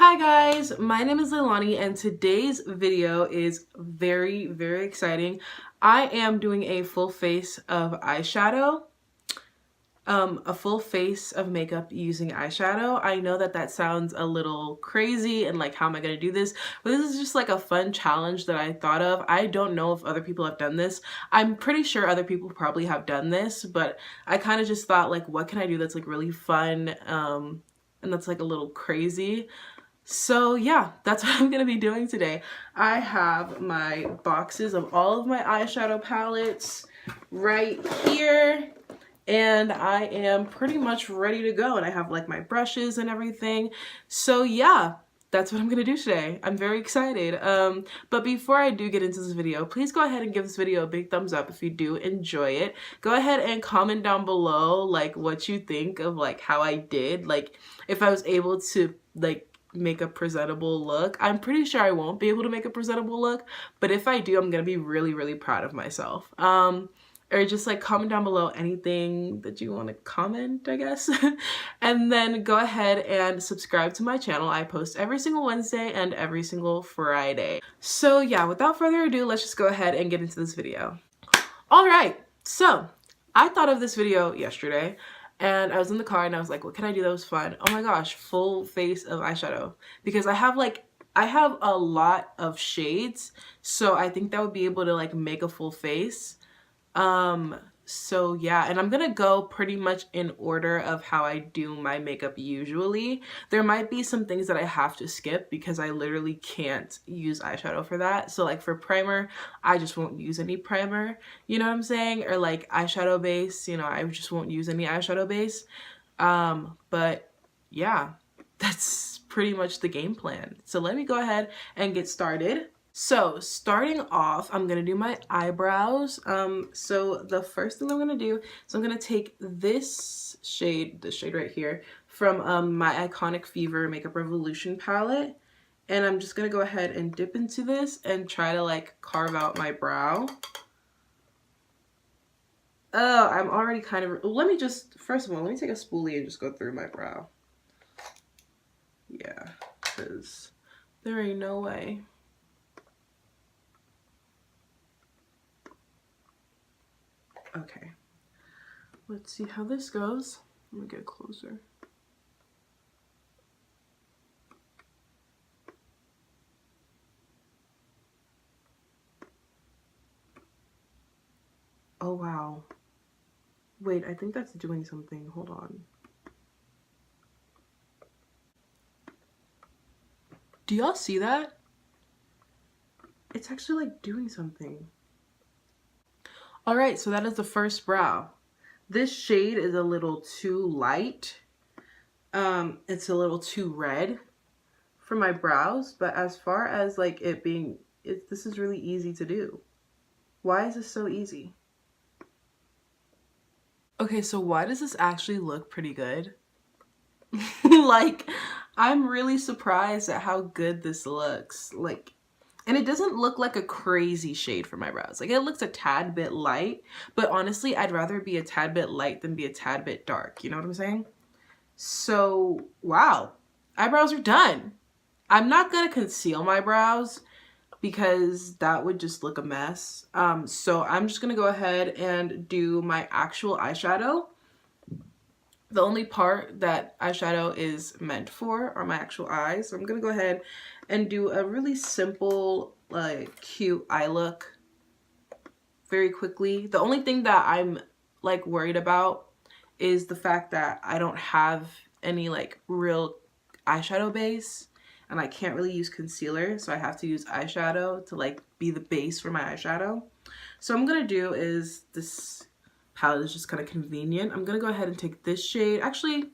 Hi guys, my name is Leilani and today's video is very exciting. I am doing a full face of eyeshadow, a full face of makeup using eyeshadow. I know that sounds a little crazy and like, how am I going to do this? But this is just like a fun challenge that I thought of. I don't know if other people have done this. I'm pretty sure other people probably have done this, but I kind of just thought like, what can I do that's like really fun and that's like a little crazy? So yeah, that's what I'm going to be doing today. I have my boxes of all of my eyeshadow palettes right here, and I am pretty much ready to go, and I have like my brushes and everything. So yeah, that's what I'm going to do today. I'm very excited. But before I do get into this video, please go ahead and give this video a big thumbs up if you do enjoy it. Go ahead and comment down below like what you think of like how I did, like if I was able to like make a presentable look. I'm pretty sure I won't be able to make a presentable look, but if I do, I'm gonna be really proud of myself. Or just like comment down below anything that you want to comment, I guess. And then go ahead and subscribe to my channel. I post every single Wednesday and every single Friday. So yeah, without further ado, let's just go ahead and get into this video. All right, so I thought of this video yesterday. And I was in the car and I was like, what can I do that was fun? Oh my gosh, full face of eyeshadow. Because I have a lot of shades, so I think that would be able to like make a full face. So yeah, and I'm gonna go pretty much in order of how I do my makeup usually. There might be some things that I have to skip because I literally can't use eyeshadow for that. So like for primer, I just won't use any primer, you know what I'm saying? Or like eyeshadow base, you know, I just won't use any eyeshadow base. But yeah, that's pretty much the game plan. So let me go ahead and get started. So starting off, I'm gonna do my eyebrows. So the first thing I'm gonna do is I'm gonna take this shade right here from my Iconic Fever Makeup Revolution palette, and I'm just gonna go ahead and dip into this and try to like carve out my brow. Oh, I'm already kind of, first of all, let me take a spoolie and just go through my brow. Yeah, because there ain't no way. Okay, let's see how this goes. Let me get closer. Oh wow. Wait, I think that's doing something. Hold on. Do y'all see that? It's actually like doing something. All right, so that is the first brow. This shade is a little too light. It's a little too red for my brows, but as far as like it being, this is really easy to do. Why is this so easy? Okay, so why does this actually look pretty good? Like, I'm really surprised at how good this looks. Like, and it doesn't look like a crazy shade for my brows. Like, it looks a tad bit light, but honestly, I'd rather be a tad bit light than be a tad bit dark. You know what I'm saying? So, wow. Eyebrows are done. I'm not gonna conceal my brows because that would just look a mess. So I'm just gonna go ahead and do my actual eyeshadow. The only part that eyeshadow is meant for are my actual eyes. So I'm gonna go ahead and do a really simple, like, cute eye look very quickly. The only thing that I'm like worried about is the fact that I don't have any like real eyeshadow base and I can't really use concealer, so I have to use eyeshadow to like be the base for my eyeshadow. So what I'm gonna do is, this palette is just kind of convenient. I'm gonna go ahead and take this shade. Actually, I'm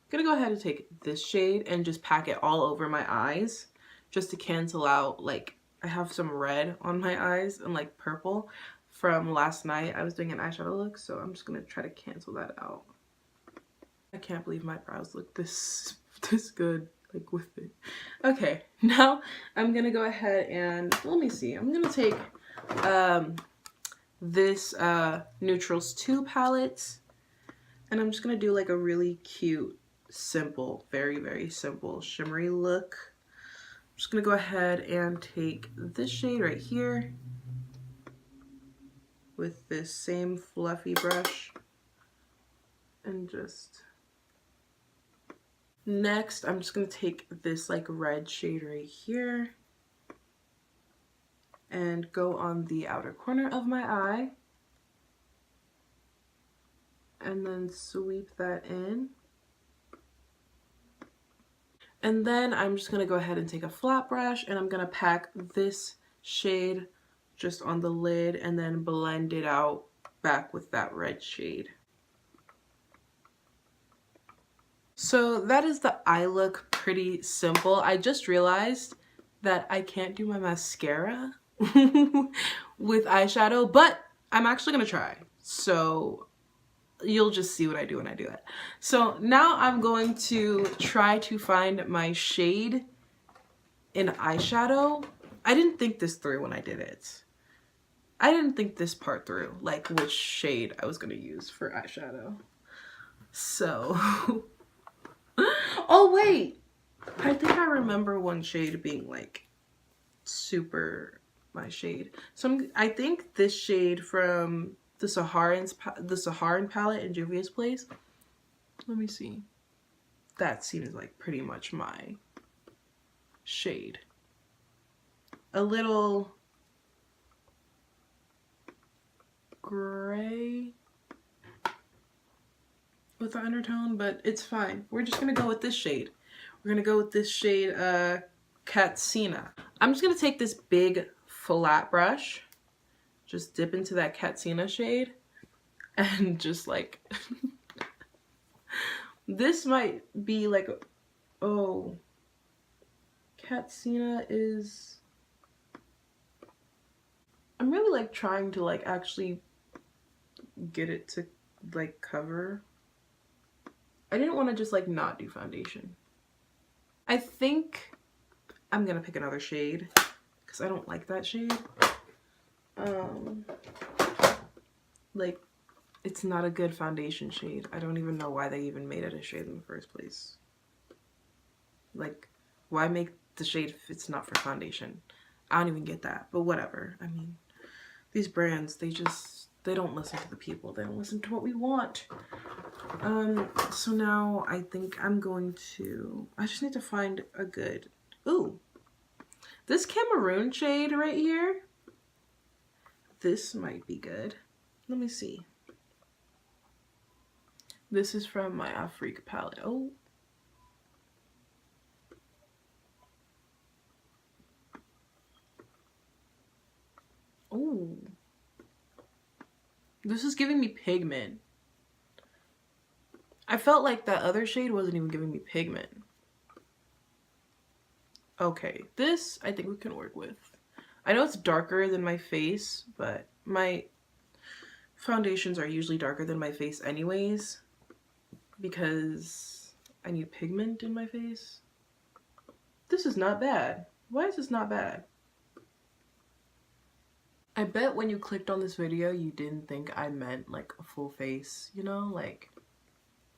gonna go ahead and take this shade and just pack it all over my eyes just to cancel out, like, I have some red on my eyes and like purple from last night. I was doing an eyeshadow look, so I'm just gonna try to cancel that out. I can't believe my brows look this good, like, with it. Okay, now I'm gonna go ahead and, let me see, I'm gonna take this Neutrals 2 palette, and I'm just gonna do like a really cute simple, very, very simple shimmery look. I'm just gonna go ahead and take this shade right here with this same fluffy brush and just... Next, I'm just gonna take this like red shade right here and go on the outer corner of my eye and then sweep that in. And then I'm just gonna go ahead and take a flat brush and I'm gonna pack this shade just on the lid and then blend it out back with that red shade. So that is the eye look, pretty simple. I just realized that I can't do my mascara with eyeshadow, but I'm actually gonna try. So you'll just see what I do when I do it. So now I'm going to try to find my shade in eyeshadow. I didn't think this through when I did it. I didn't think this part through, like which shade I was gonna use for eyeshadow. So, oh wait, I think I remember one shade being like super my shade. So I think this shade from the Saharan palette in Juvia's Place. Let me see. That seems like pretty much my shade. A little gray with the undertone, but it's fine. We're just gonna go with this shade. We're gonna go with this shade, Katsina. I'm just gonna take this big flat brush, just dip into that Katsina shade, and just like, this might be like, oh, Katsina is, I'm really like trying to like actually get it to like cover. I didn't want to just like not do foundation. I think I'm gonna pick another shade because I don't like that shade. Like, it's not a good foundation shade. I don't even know why they even made it a shade in the first place. Like, why make the shade if it's not for foundation? I don't even get that, but whatever. I mean, these brands, they don't listen to the people. They don't listen to what we want. So now I think I'm going to, I just need to find a good, ooh, this Cameroon shade right here, this might be good. Let me see. This is from my Afrique palette. Oh. Oh. This is giving me pigment. I felt like that other shade wasn't even giving me pigment. Okay, this I think we can work with. I know it's darker than my face, but my foundations are usually darker than my face anyways, because I need pigment in my face. This is not bad. Why is this not bad? I bet when you clicked on this video, you didn't think I meant like a full face, you know? Like,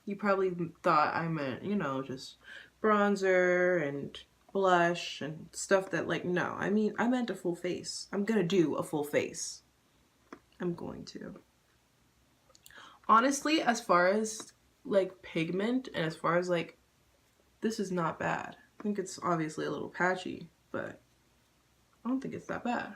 you probably thought I meant, you know, just bronzer and blush and stuff that, like, no. I mean, I meant a full face. I'm gonna do a full face. I'm going to. Honestly, as far as, like, pigment and as far as, like, this is not bad. I think it's obviously a little patchy, but I don't think it's that bad.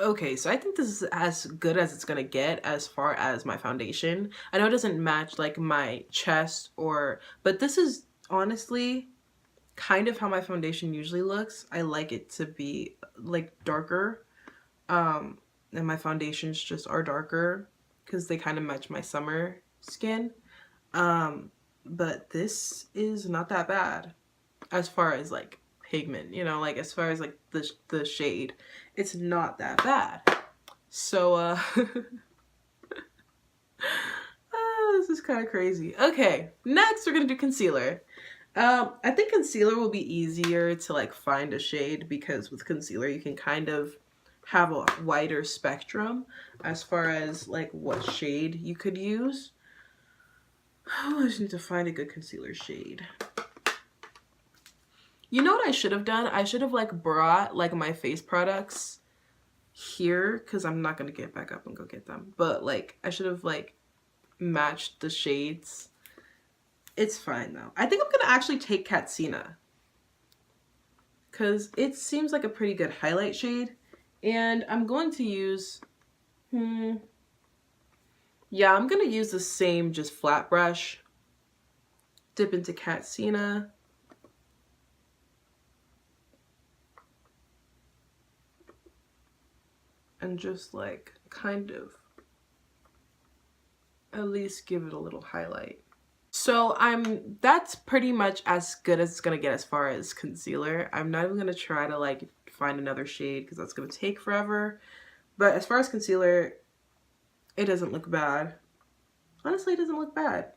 Okay, so I think this is as good as it's gonna get as far as my foundation. I know it doesn't match like my chest but this is honestly kind of how my foundation usually looks. I like it to be like darker, and my foundations just are darker because they kind of match my summer skin. But this is not that bad as far as like pigment, you know, like as far as like the shade, it's not that bad. So this is kind of crazy. Okay, next we're gonna do concealer. I think concealer will be easier to like find a shade because with concealer you can kind of have a wider spectrum as far as like what shade you could use. Oh, I just need to find a good concealer shade. You know what I should have done? I should have like brought like my face products here, because I'm not gonna get back up and go get them, but like I should have like matched the shades. It's fine though. I think I'm gonna actually take Katsina because it seems like a pretty good highlight shade, and I'm going to use yeah, I'm gonna use the same just flat brush, dip into Katsina, and just like kind of at least give it a little highlight. So that's pretty much as good as it's gonna get as far as concealer. I'm not even gonna try to like find another shade because that's gonna take forever. But as far as concealer, it doesn't look bad. Honestly, it doesn't look bad.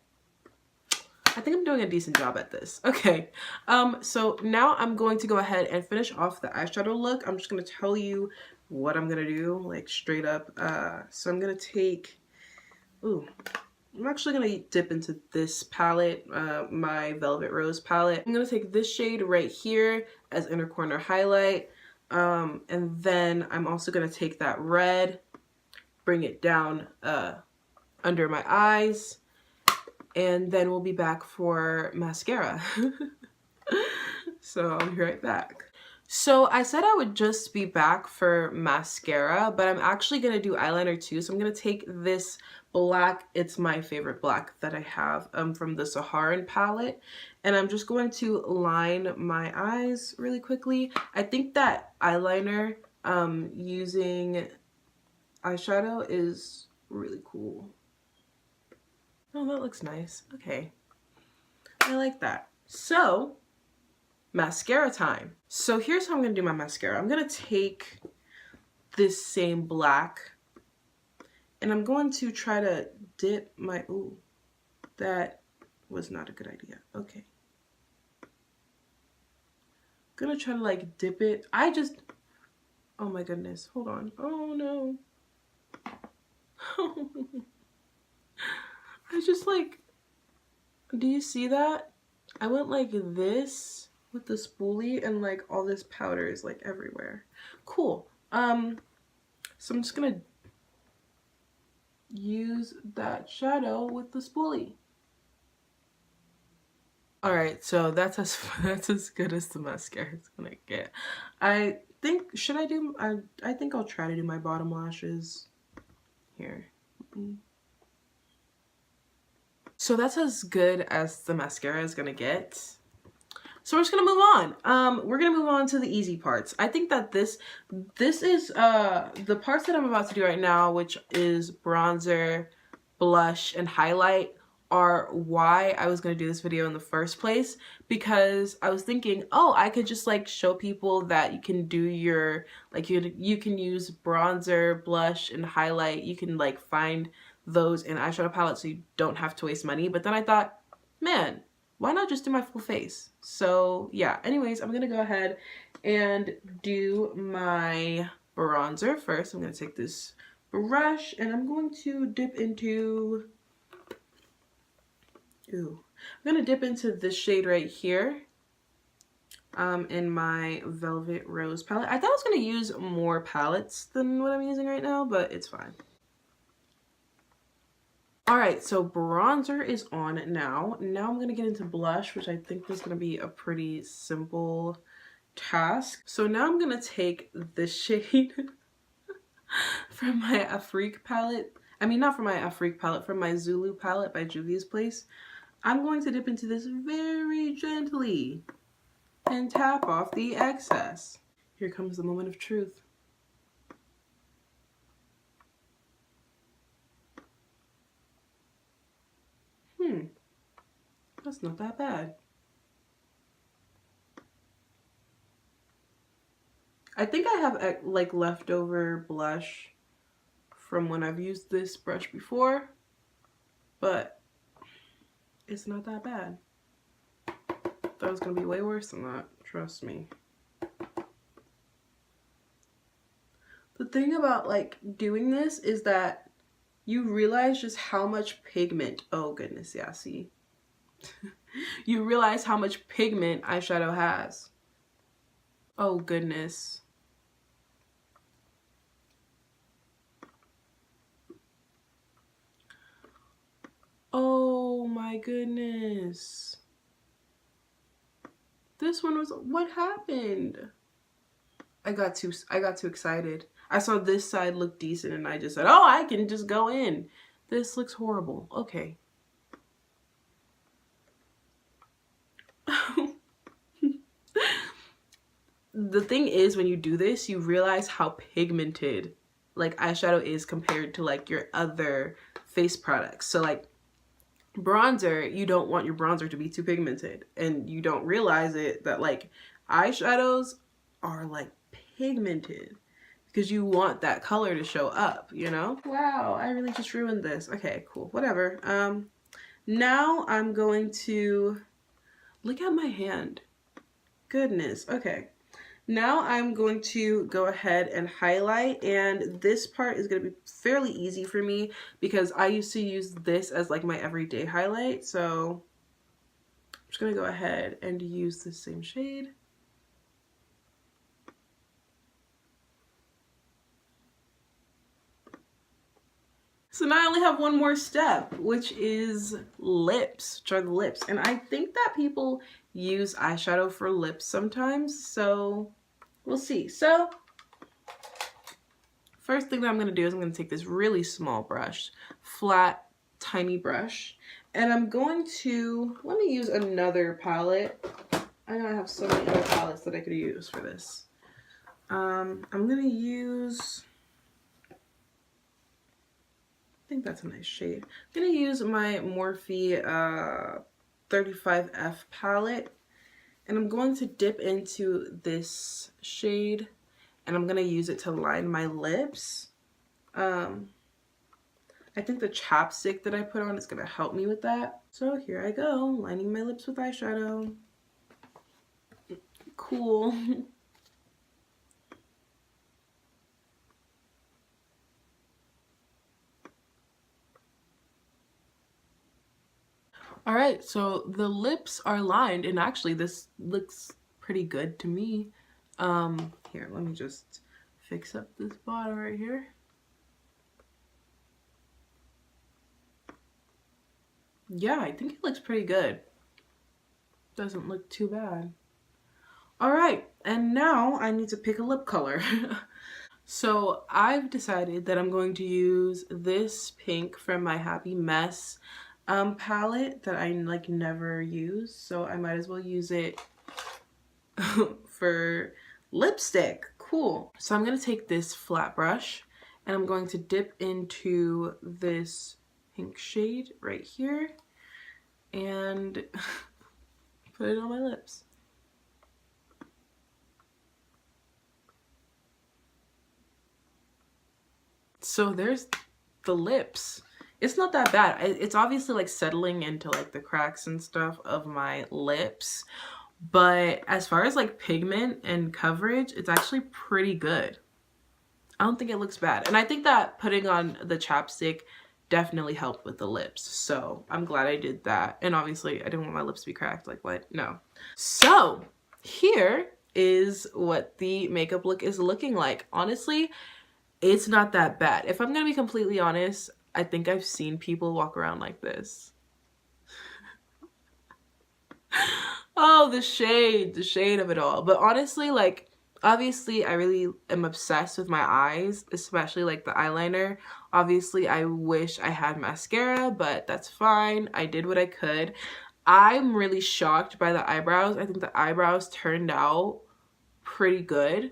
I think I'm doing a decent job at this. Okay, so now I'm going to go ahead and finish off the eyeshadow look. I'm just gonna tell you what I'm gonna do, like straight up. So I'm gonna take, I'm actually gonna dip into this palette, my Velvet Rose palette. I'm gonna take this shade right here as inner corner highlight, and then I'm also gonna take that red, bring it down under my eyes, and then we'll be back for mascara. So I'll be right back. So I said I would just be back for mascara, but I'm actually gonna do eyeliner too. So I'm gonna take this black, it's my favorite black that I have from the Saharan palette, and I'm just going to line my eyes really quickly. I think that eyeliner using eyeshadow is really cool. Oh, that looks nice. Okay, I like that. So mascara time. So here's how I'm gonna do my mascara. I'm gonna take this same black and I'm going to try to dip my, ooh, that was not a good idea. Okay. I'm gonna try to like dip it. Oh my goodness, hold on. Oh no. I just like, do you see that? I went like this with the spoolie and like all this powder is like everywhere. Cool. So I'm just gonna use that shadow with the spoolie. Alright, so that's as good as the mascara is gonna get. I think, I think I'll try to do my bottom lashes here. So that's as good as the mascara is gonna get. So we're just gonna move on. We're gonna move on to the easy parts. I think that this is the parts that I'm about to do right now, which is bronzer, blush, and highlight, are why I was gonna do this video in the first place, because I was thinking, oh, I could just like show people that you can do your, like you can use bronzer, blush, and highlight. You can like find those in eyeshadow palettes so you don't have to waste money. But then I thought, man, why not just do my full face? So yeah, anyways, I'm gonna go ahead and do my bronzer first. I'm gonna take this brush and I'm going to dip into, I'm gonna dip into this shade right here in my Velvet Rose palette. I thought I was gonna use more palettes than what I'm using right now, but it's fine. Alright, so bronzer is on now. Now I'm going to get into blush, which I think is going to be a pretty simple task. So now I'm going to take this shade from my Afrique palette. I mean, not from my Afrique palette, from my Zulu palette by Juvia's Place. I'm going to dip into this very gently and tap off the excess. Here comes the moment of truth. That's not that bad. I think I have like leftover blush from when I've used this brush before, but it's not that bad. Thought it was gonna be way worse than that, trust me. The thing about like doing this is that you realize just how much pigment, oh goodness, yeah, see. You realize how much pigment eyeshadow has. Oh goodness. Oh my goodness. This one was, what happened? I got too excited. I saw this side look decent and I just said, oh, I can just go in. This looks horrible. Okay. The thing is, when you do this, you realize how pigmented like eyeshadow is compared to like your other face products. So like bronzer, you don't want your bronzer to be too pigmented, and you don't realize it that like eyeshadows are like pigmented because you want that color to show up, you know? Wow, I really just ruined this. Okay, cool, whatever. Now I'm going to look at my hand. Goodness. Okay, now I'm going to go ahead and highlight, and this part is going to be fairly easy for me because I used to use this as like my everyday highlight. So I'm just going to go ahead and use the same shade. So now I only have one more step, which is lips, which are the lips. And I think that people use eyeshadow for lips sometimes, so we'll see. So first thing that I'm going to do is I'm going to take this really small brush, flat, tiny brush, and I'm going to, let me use another palette. I know I have so many other palettes that I could use for this. I'm going to use, I think that's a nice shade. I'm going to use my Morphe 35F palette, and I'm going to dip into this shade, and I'm going to use it to line my lips. I think the chapstick that I put on is going to help me with that. So here I go, lining my lips with eyeshadow. Cool. All right, so the lips are lined, and actually this looks pretty good to me. Here, let me just fix up this bottom right here. Yeah, I think it looks pretty good. Doesn't look too bad. All right, and now I need to pick a lip color. So I've decided that I'm going to use this pink from my Happy Mess palette that I like never use, so I might as well use it for lipstick. Cool. So I'm gonna take this flat brush and I'm going to dip into this pink shade right here and put it on my lips. So there's the lips. It's not that bad. It's obviously like settling into like the cracks and stuff of my lips, but as far as like pigment and coverage, it's actually pretty good. I don't think it looks bad, and I think that putting on the chapstick definitely helped with the lips, so I'm glad I did that. And obviously I didn't want my lips to be cracked, like what? No. So here is what the makeup look is looking like. Honestly, it's not that bad. If I'm gonna be completely honest, I think I've seen people walk around like this. Oh, the shade of it all. But honestly, like, obviously I really am obsessed with my eyes, especially like the eyeliner. Obviously I wish I had mascara, but that's fine. I did what I could. I'm really shocked by the eyebrows. I think the eyebrows turned out pretty good.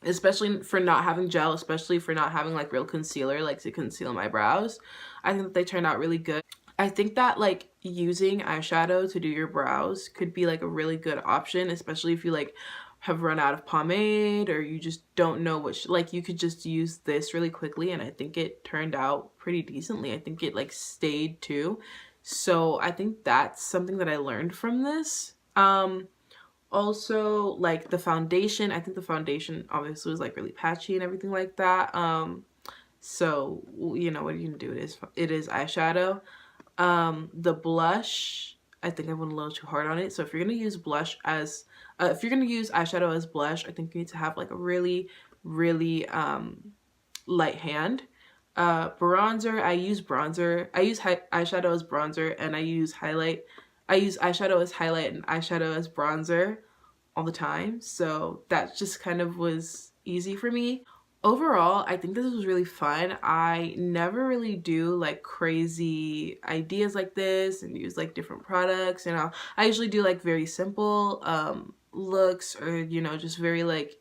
Especially for not having gel, especially for not having like real concealer like to conceal my brows. I think that they turned out really good. I think that like using eyeshadow to do your brows could be like a really good option, especially if you like have run out of pomade or you just don't know what like you could just use this really quickly, and I think it turned out pretty decently. I think it like stayed too. So I think that's something that I learned from this. Also, like the foundation, I think the foundation obviously was like really patchy and everything like that. So, you know, what are you gonna do? It is eyeshadow. The blush, I think I went a little too hard on it. So if you're gonna use blush as, if you're gonna use eyeshadow as blush, I think you need to have like a really, really light hand. Bronzer, I use bronzer. I use eyeshadow as bronzer, and I use highlight. I use eyeshadow as highlight and eyeshadow as bronzer all the time. So that just kind of was easy for me. Overall, I think this was really fun. I never really do like crazy ideas like this and use like different products. You know, I usually do like very simple looks, or, you know, just very like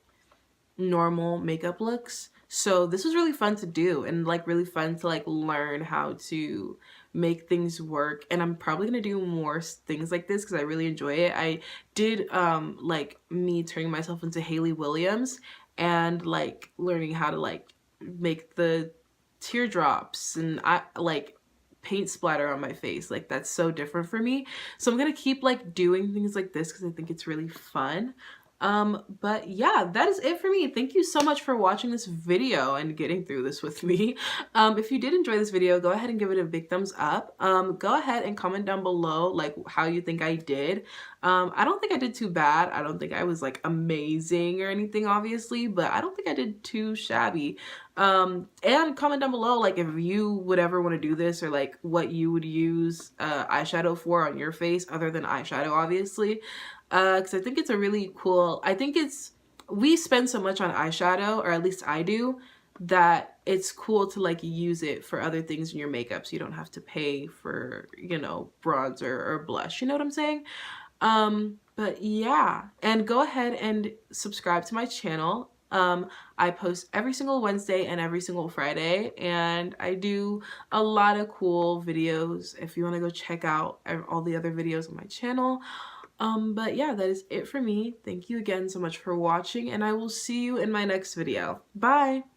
normal makeup looks. So this was really fun to do, and like really fun to like learn how to make things work. And I'm probably gonna do more things like this because I really enjoy it. I did like me turning myself into Hayley Williams and like learning how to like make the teardrops and I like paint splatter on my face. Like that's so different for me. So I'm gonna keep like doing things like this because I think it's really fun. But yeah, that is it for me. Thank you so much for watching this video and getting through this with me. If you did enjoy this video, go ahead and give it a big thumbs up. Go ahead and comment down below like how you think I did. I don't think I did too bad. I don't think I was like amazing or anything, obviously, but I don't think I did too shabby. And comment down below like if you would ever want to do this, or like what you would use eyeshadow for on your face other than eyeshadow, obviously. Because I think it's a really cool, we spend so much on eyeshadow, or at least I do, that it's cool to like use it for other things in your makeup so you don't have to pay for, you know, bronzer or blush, you know what I'm saying? But yeah, and go ahead and subscribe to my channel. I post every single Wednesday and every single Friday, and I do a lot of cool videos if you want to go check out all the other videos on my channel. But yeah, that is it for me. Thank you again so much for watching, and I will see you in my next video. Bye!